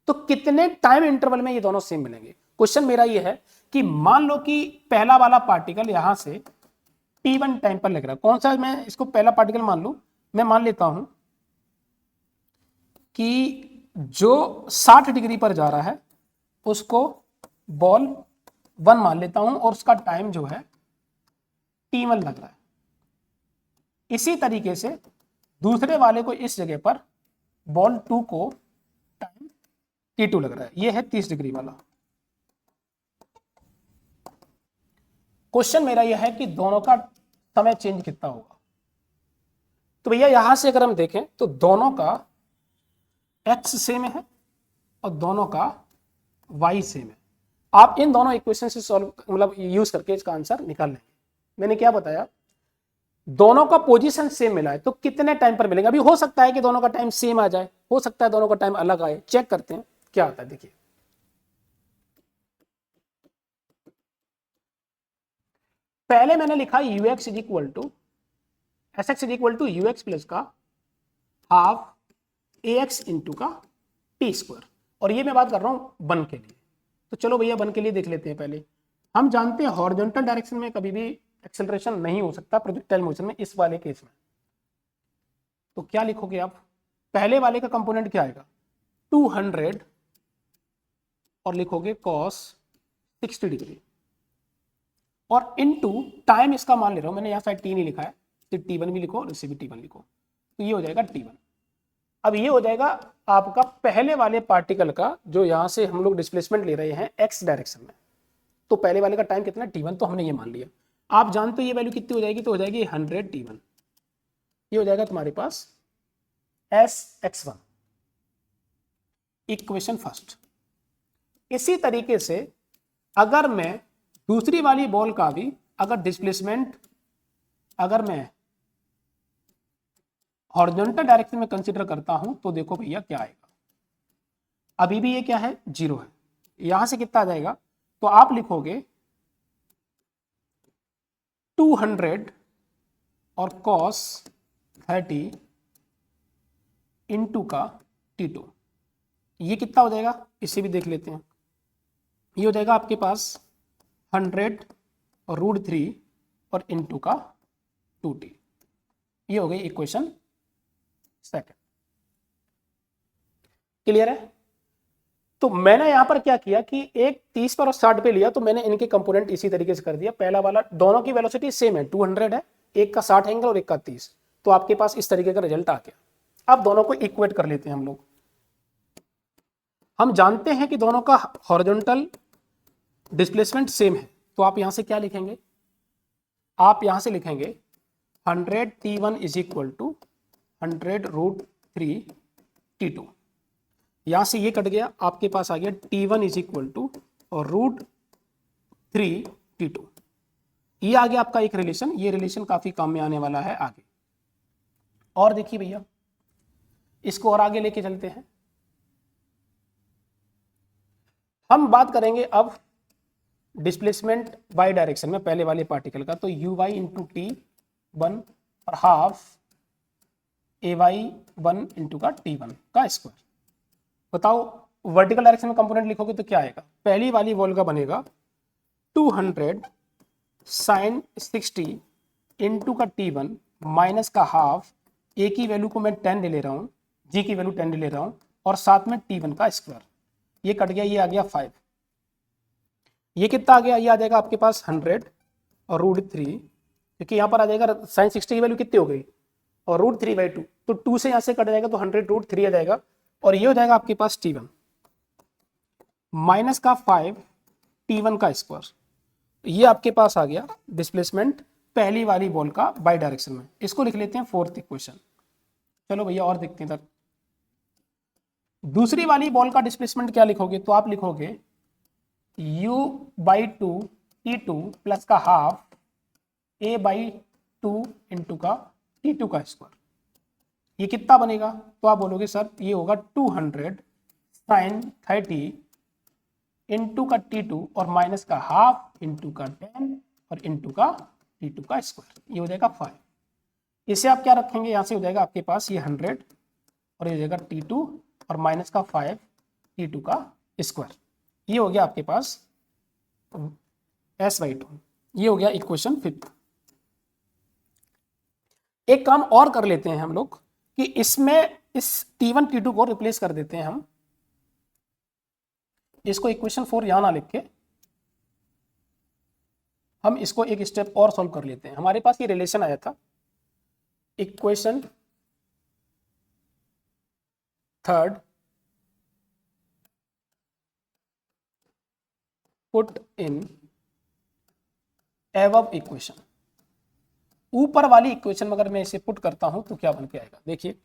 तो कितने टाइम इंटरवल में ये दोनों सेम मिलेंगे। क्वेश्चन मेरा ये है कि मान लो कि पहला वाला पार्टिकल यहां से t1 टाइम पर लग रहा है। कौन सा, मैं इसको पहला पार्टिकल मान लूं, मैं मान लेता हूं कि जो 60 डिग्री पर जा रहा है उसको बॉल 1 मान लेता हूं और उसका टाइम जो है t1 लग रहा है। इसी तरीके से दूसरे वाले को इस जगह पर बॉल 2 को टाइम t2 लग रहा है। ये है 30 डिग्री वाला। क्वेश्चन मेरा यह है कि दोनों का समय चेंज कितना होगा। तो भैया यहां से अगर हम देखें तो दोनों का x सेम है और दोनों का y सेम है। आप इन दोनों इक्वेशन से सॉल्व मतलब यूज करके इसका आंसर निकाल लेंगे। मैंने क्या बताया, दोनों का पोजीशन सेम मिला है तो कितने टाइम पर मिलेंगे। अभी हो सकता है कि दोनों का टाइम सेम आ जाए, हो सकता है दोनों का टाइम अलग आए। चेक करते हैं क्या आता है। देखिए पहले मैंने लिखा ux is equal to S X is equal to UX plus का हाफ ए एक्स इंटू का टी स्क्वायर, और ये मैं बात कर रहा हूं वन के लिए। तो चलो भैया वन के लिए देख लेते हैं। पहले हम जानते हैं हॉरिजॉन्टल डायरेक्शन में कभी भी एक्सेलरेशन नहीं हो सकता प्रोजेक्टाइल मोशन में, इस वाले केस में। तो क्या लिखोगे आप, पहले वाले का कंपोनेंट क्या आएगा 200 और लिखोगे cos 60 डिग्री और इनटू टाइम इसका मान ले रहा हूं मैंने, यहां साइड टी नहीं लिखा है तो t1 भी लिखो और इसे भी t1 लिखो, तो ये हो जाएगा t1। अब ये हो जाएगा आपका पहले वाले पार्टिकल का जो यहां से हम लोग डिस्प्लेसमेंट ले रहे हैं x डायरेक्शन में, तो पहले वाले का टाइम कितना t1, तो हमने ये मान लिया। आप जानते हो ये वैल्यू कितनी हो जाएगी, तो हो जाएगी 100 t1। ये हो जाएगा तुम्हारे पास sx1, इक्वेशन फर्स्ट। इसी तरीके से अगर मैं दूसरी वाली बॉल का भी अगर डिस्प्लेसमेंट अगर मैं हॉरिजॉन्टल डायरेक्शन में कंसीडर करता हूं तो देखो भैया क्या आएगा। अभी भी ये क्या है 0 है, यहां से कितना आ जाएगा, तो आप लिखोगे 200 और cos 30 इंटू का t2, ये कितना हो जाएगा इसे भी देख लेते हैं। ये हो जाएगा आपके पास 100 और √3 और इंटू का 2t। ये हो गई इक्वेशन सेकंड। क्लियर है। तो मैंने यहां पर क्या किया कि एक 30 पर और 60 पे लिया, तो मैंने इनके कंपोनेंट इसी तरीके से कर दिया। पहला वाला दोनों की वेलोसिटी सेम है 200 है, एक का 60 एंगल और एक का 30, तो आपके पास इस तरीके का रिजल्ट आ गया। अब दोनों को इक्वेट कर लेते हैं हम लोग। हम जानते हैं कि दोनों का हॉरिजॉन्टल डिस्प्लेसमेंट सेम है, तो आप यहां से क्या लिखेंगे, आप यहां से लिखेंगे 100 t1 is equal to 100 √3 t2। यहां से ये कट गया, आपके पास आ गया t1 इज इक्वल टू और √3 t2। ये आ गया आपका एक रिलेशन। ये रिलेशन काफी काम में आने वाला है आगे। और देखिए भैया इसको और आगे लेके चलते हैं। हम बात करेंगे अब डिस्प्लेसमेंट y डायरेक्शन में पहले वाले पार्टिकल का, तो uy इंटू t1 और हाफ ay1 इंटू का t1 का स्क्वायर। बताओ वर्टिकल डायरेक्शन में कंपोनेंट लिखोगे तो क्या आएगा, पहली वाली वॉल का बनेगा 200 sin 60 इंटू का t1 माइनस का हाफ, a की वैल्यू को मैं 10 ले रहा हूँ, g की वैल्यू 10 ले रहा हूँ, और साथ में t1 का स्क्वायर। ये कट गया, ये आ गया 5। ये कितना आ गया, ये आ जाएगा आपके पास 100 और √3, क्योंकि यहाँ पर आ जाएगा sin 60 की वैल्यू कितनी हो गई और √3/2, तो 2 से यहाँ से कट जाएगा तो 100 √3 आ जाएगा, और ये हो जाएगा आपके पास t1 माइनस का 5 t1 का स्क्वायर। ये आपके पास आ गया डिस्प्लेसमेंट पहली वाली बॉल का बाई डायरेक्शन में। इसको लिख लेते हैं फोर्थ इक्वेशन। चलो भैया और देखते हैं। दूसरी वाली बॉल का डिस्प्लेसमेंट क्या लिखोगे, तो आप लिखोगे u/2 t2 प्लस का हाफ a/2 इंटू का t2 का स्क्वायर। ये कितना बनेगा, तो आप बोलोगे सर ये होगा 200 sin 30 इंटू का t2 और माइनस का हाफ इंटू का 10 और इंटू का t2 का स्क्वायर। ये हो जाएगा 5। इसे आप क्या रखेंगे, यहां से हो जाएगा आपके पास ये 100 और ये हो जाएगा t2 और माइनस का 5 T2 का स्क्वायर। ये हो गया आपके पास S/2। ये हो गया इक्वेशन 5। एक काम और कर लेते हैं हम लोग कि इसमें इस T1 T2 को रिप्लेस कर देते हैं हम। इसको इक्वेशन 4 यहां ना लिख के हम इसको एक स्टेप और सॉल्व कर लेते हैं। हमारे पास ये रिलेशन आया था, equation 3 put in above equation. ऊपर वाली इक्वेशन में अगर मैं इसे पुट करता हूं तो क्या बन के आएगा, देखिए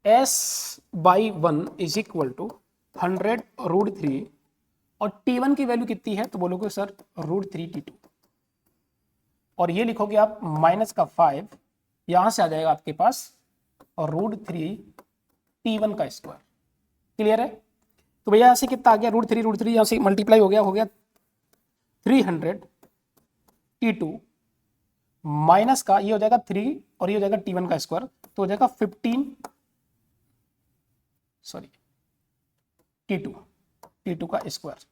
S/1 इज इक्वल टू 100√3 और T1 की वैल्यू कितनी है तो बोलोगे सर √3 T2 और ये लिखोगे आप माइनस का 5, यहां से आ जाएगा आपके पास और √3 T1 का स्क्वायर। क्लियर है? तो भैया यहां से कितना आ गया, √3 यहां से मल्टीप्लाई हो गया 300 T2 माइनस का ये हो जाएगा 3 और ये हो जाएगा T1 का स्क्वायर, तो हो जाएगा 15 T2 का स्क्वायर।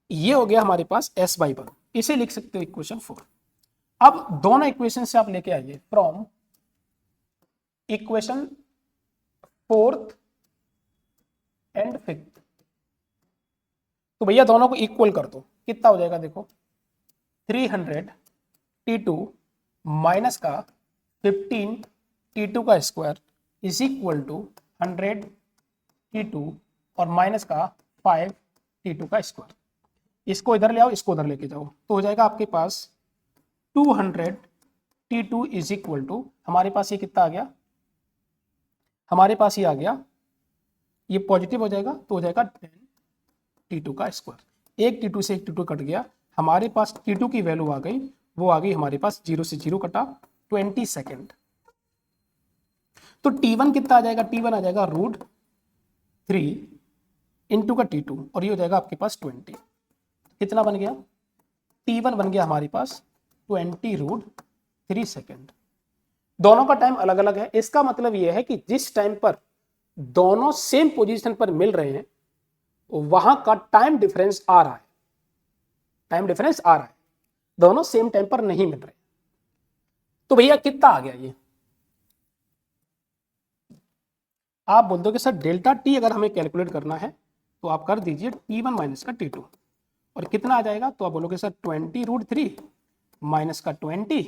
ये हो गया हमारे पास S/1। इसे लिख सकते हो इक्वेशन 4। अब दोनों इक्वेशन से आप लेके आइए from equation 4th and 5th। तो भैया दोनों को इक्वल कर दो, कितना हो जाएगा देखो 300 T2 माइनस का 15 T2 का square is equal to 100 T2 और माइनस का 5 T2 का स्क्वायर। इसको इधर ले आओ, इसको उधर लेके जाओ, तो हो जाएगा आपके पास 200 T2 इज इक्वल टू, हमारे पास ये कितना आ गया, हमारे पास ये आ गया, ये पॉजिटिव हो जाएगा तो हो जाएगा 10 T2 का स्क्वायर। एक T2 से एक T2 कट गया, हमारे पास T2 की वैल्यू आ गई, वो आ गई हमारे पास 0 से 0 कटा 20 सेकेंड। तो T1 कितना आ जाएगा, T1 आ जाएगा √3 इंटू का T2 और ये हो जाएगा आपके पास 20। कितना बन गया, T1 बन गया हमारे पास 20√3 सेकेंड। दोनों का टाइम अलग अलग है, इसका मतलब यह है कि जिस टाइम पर दोनों सेम पोजीशन पर मिल रहे हैं वहां का टाइम डिफरेंस आ रहा है, टाइम डिफरेंस आ रहा है, दोनों सेम टाइम पर नहीं मिल रहे। तो भैया कितना आ गया ये, आप बोल दो कि सर डेल्टा टी अगर हमें कैलकुलेट करना है तो आप कर दीजिए T1 माइनस का T2 और कितना आ जाएगा, तो आप बोलोगे सर 20√3 माइनस का 20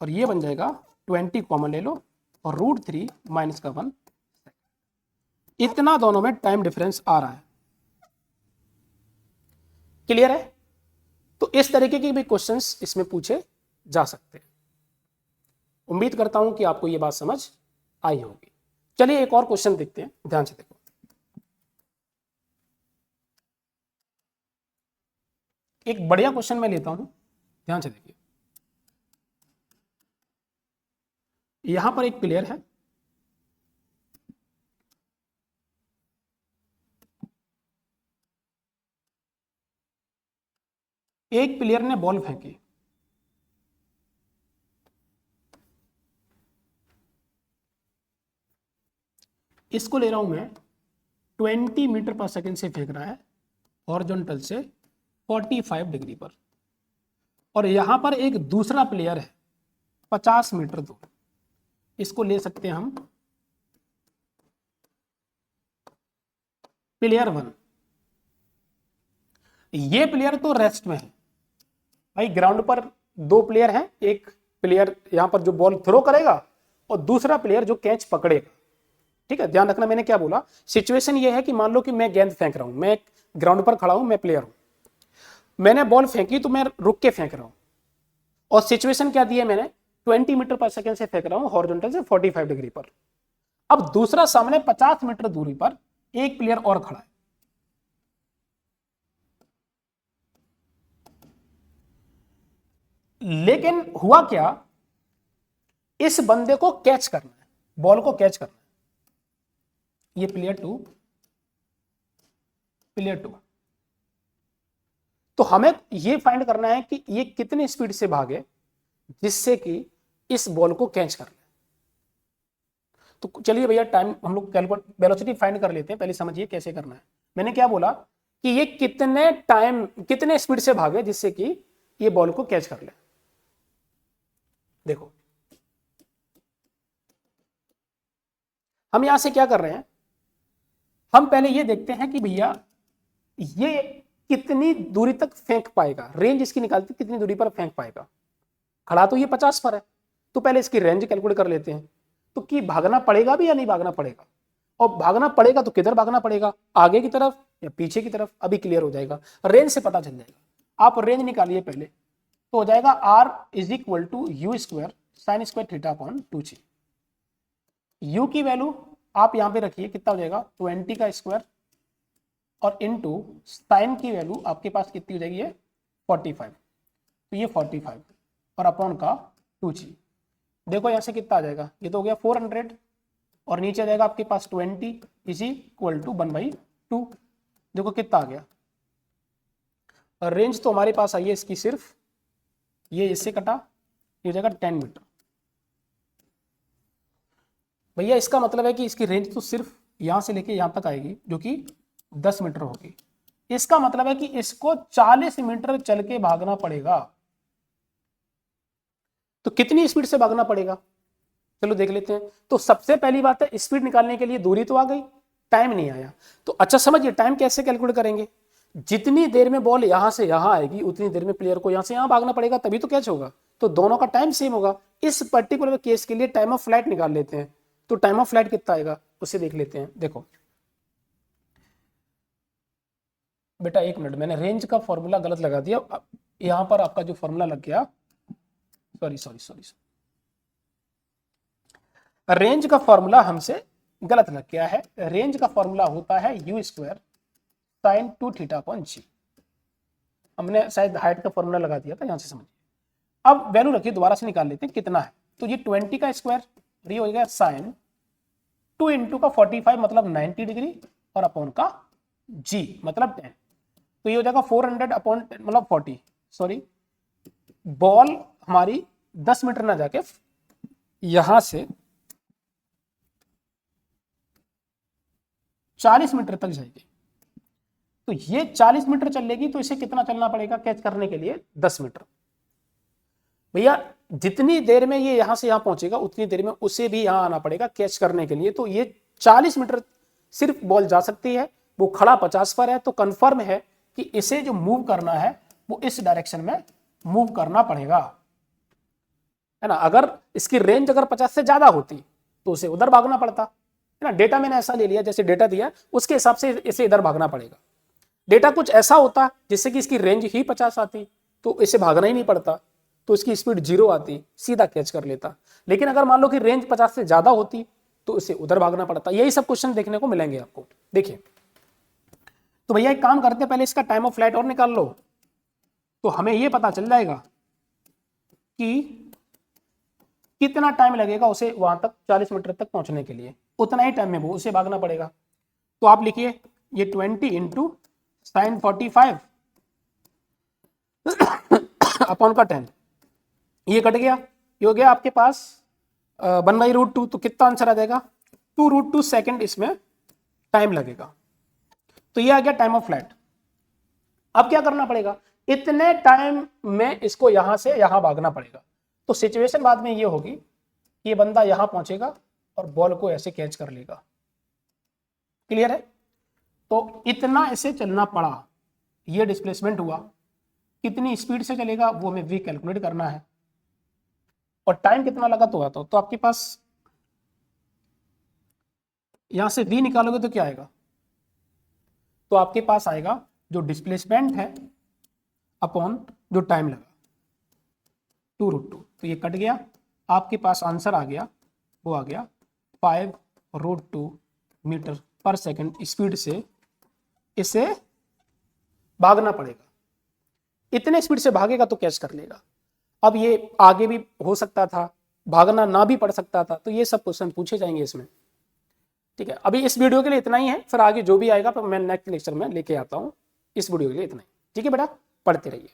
और ये बन जाएगा 20 कॉमन ले लो और √3 माइनस का 1। इतना दोनों में टाइम डिफरेंस आ रहा है। क्लियर है? तो इस तरीके के भी क्वेश्चंस इसमें पूछे जा सकते हैं। उम्मीद करता हूं कि आपको ये बात समझ आई होगी। चलिए एक और क्वेश्चन देखते हैं, ध्यान से देखो। एक बढ़िया क्वेश्चन मैं लेता हूं, ध्यान से देखिए। यहां पर एक प्लेयर है, एक प्लेयर ने बॉल फेंकी, इसको ले रहा हूं मैं 20 मीटर पर सेकंड से फेंक रहा है हॉरिजॉन्टल से 45 डिग्री पर, और यहां पर एक दूसरा प्लेयर है 50 मीटर दूर, इसको ले सकते हैं हम प्लेयर 1। ये प्लेयर तो रेस्ट में है भाई, ग्राउंड पर दो प्लेयर हैं, एक प्लेयर यहां पर जो बॉल थ्रो करेगा और दूसरा प्लेयर जो कैच पकड़ेगा। ठीक है, ध्यान रखना मैंने क्या बोला। सिचुएशन ये है कि मान लो कि मैं गेंद फेंक रहा हूं, मैं ग्राउंड पर खड़ा हूं, मैं प्लेयर हूं, मैंने बॉल फेंकी तो मैं रुक के फेंक रहा हूं और सिचुएशन क्या दी है मैंने, 20 मीटर पर सेकंड से फेंक रहा हूं हॉरिजॉन्टल से 45 डिग्री पर। अब दूसरा सामने 50 मीटर दूरी पर एक प्लेयर और खड़ा है, लेकिन हुआ क्या, इस बंदे को कैच करना है, बॉल को कैच करना है। ये प्लेयर 2 तो हमें ये फाइंड करना है कि ये कितनी स्पीड से भागे जिससे कि इस बॉल को कैच कर ले। तो चलिए भैया टाइम हम लोग कैलकुलेट वेलोसिटी फाइंड कर लेते हैं। पहले समझिए कैसे करना है। मैंने क्या बोला कि ये कितने स्पीड से भागे जिससे कि ये बॉल को कैच कर ले। देखो हम यहां से क्या कर रहे हैं, हम पहले ये देखते हैं कि भैया ये कितनी दूरी तक फेंक पाएगा, रेंज इसकी निकालती कितनी दूरी पर फेंक पाएगा। खड़ा तो ये 50 पर है, तो पहले इसकी रेंज कैलकुलेट कर लेते हैं। तो कि भागना पड़ेगा भी या नहीं भागना पड़ेगा, और भागना पड़ेगा तो किधर भागना पड़ेगा, आगे की तरफ या पीछे की तरफ, अभी क्लियर हो जाएगा, रेंज से पता चल जाएगा। आप रेंज निकालिए पहले, तो हो जाएगा R = u² sin square theta upon 2g। u की वैल्यू आप यहां पे रखिए, कितना हो जाएगा 20 का स्क्वायर, और इनटू साइन की वैल्यू आपके पास कितनी हो जाएगी, ये 45, तो ये 45 और अपॉन का 2g। देखो यहां से कितना आ जाएगा, ये तो हो गया 400, और नीचे आ जाएगा आपके पास 20 = 1/2। देखो कितना आ गया, और रेंज तो हमारे पास आई है इसकी सिर्फ, ये इससे कटा, ये हो जाएगा 10 मीटर। भैया इसका मतलब है कि इसकी रेंज तो सिर्फ यहां से लेके यहां तक आएगी, जो कि 10 मीटर होगी। इसका मतलब है कि इसको 40 मीटर चल के भागना पड़ेगा। तो कितनी स्पीड से भागना पड़ेगा, चलो देख लेते हैं। तो सबसे पहली बात है, स्पीड निकालने के लिए दूरी तो आ गई, टाइम नहीं आया। तो अच्छा समझिए टाइम कैसे कैलकुलेट करेंगे, जितनी देर में बॉल यहां से यहां आएगी उतनी देर में प्लेयर को यहां से यहां भागना पड़ेगा, तभी तो कैच होगा। तो दोनों का टाइम सेम होगा। इस पर्टिकुलर केस के लिए टाइम ऑफ फ्लाइट निकाल लेते हैं। तो टाइम ऑफ फ्लाइट कितना आएगा उसे देख लेते हैं। देखो बेटा एक मिनट, मैंने रेंज का फॉर्मूला गलत लगा दिया, यहां पर आपका जो फॉर्मूला लग गया, सॉरी, रेंज का फॉर्मूला हमसे गलत लग गया है। रेंज का फॉर्मूला होता है u² sin 2 theta upon g। हमने शायद हाइट का फॉर्मूला लगा दिया था, यहां से समझिए। अब वैल्यू रखिए, दोबारा से निकाल लेते हैं कितना है। तो ये 20 का स्क्वायर, ये हो गया साइन 2 इंटू का 45 मतलब 90 डिग्री, और अपॉन का g मतलब 10। तो ये हो जाएगा 400 अपॉन 10 मतलब 40। सॉरी, बॉल हमारी 10 मीटर ना जाके यहां से 40 मीटर तक जाएगी। तो ये 40 मीटर चलेगी, तो इसे कितना चलना पड़ेगा कैच करने के लिए, 10 मीटर। भैया जितनी देर में ये यहां से यहां पहुंचेगा उतनी देर में उसे भी यहां आना पड़ेगा कैच करने के लिए। तो ये 40 मीटर सिर्फ बॉल जा सकती है, वो खड़ा 50 पर है। तो कंफर्म है कि इसे जो मूव करना है वो इस डायरेक्शन में मूव करना पड़ेगा, है ना। अगर इसकी रेंज अगर 50 से ज्यादा होती तो उसे उधर भागना पड़ता, है ना। डेटा मैंने ऐसा ले लिया, जैसे डेटा दिया उसके हिसाब से इसे इधर भागना पड़ेगा। डेटा कुछ ऐसा होता जिससे कि इसकी रेंज ही 50 आती तो इसे भागना ही नहीं पड़ता, तो इसकी स्पीड 0 आती, सीधा कैच कर लेता। लेकिन अगर मान लो कि रेंज 50 से ज्यादा होती तो इसे उधर भागना पड़ता। यही सब क्वेश्चन देखने को मिलेंगे आपको। देखिए तो भैया एक काम करते हैं, पहले इसका टाइम ऑफ फ्लाइट और निकाल लो, तो हमें यह पता चल जाएगा कि कितना टाइम लगेगा उसे वहां तक 40 मीटर तक पहुंचने के लिए। उतना ही टाइम में वो उसे भागना पड़ेगा। तो आप लिखिए ये 20 इंटू साइन 45 अपॉन का 10, ये कट गया, ये हो गया आपके पास 1/√2। तो कितना आंसर आ जाएगा, 2√2 सेकेंड इसमें टाइम लगेगा। तो ये आ गया टाइम ऑफ फ्लाइट। अब क्या करना पड़ेगा, इतने टाइम में इसको यहां से यहां भागना पड़ेगा। तो सिचुएशन बाद में ये होगी कि ये बंदा यहां पहुंचेगा और बॉल को ऐसे कैच कर लेगा। क्लियर है। तो इतना इसे चलना पड़ा, ये डिस्प्लेसमेंट हुआ, कितनी स्पीड से चलेगा वो हमें v कैलकुलेट करना है, और टाइम कितना लगा तो आपके पास यहां से v निकालोगे तो क्या आएगा, तो आपके पास आएगा जो डिस्प्लेसमेंट है अपॉन जो टाइम लगा 2√2। तो ये कट गया, आपके पास आंसर आ गया, वो आ गया 5√2 मीटर पर सेकंड स्पीड से इसे भागना पड़ेगा। इतने स्पीड से भागेगा तो कैच कर लेगा। अब ये आगे भी हो सकता था, भागना ना भी पड़ सकता था, तो ये सब क्वेश्चन पूछे जाएंगे इसमें। ठीक है, अभी इस वीडियो के लिए इतना ही है, फिर आगे जो भी आएगा मैं नेक्स्ट लेक्चर में लेके आता हूं। इस वीडियो के लिए इतना ही। ठीक है बेटा, पढ़ते रहिए।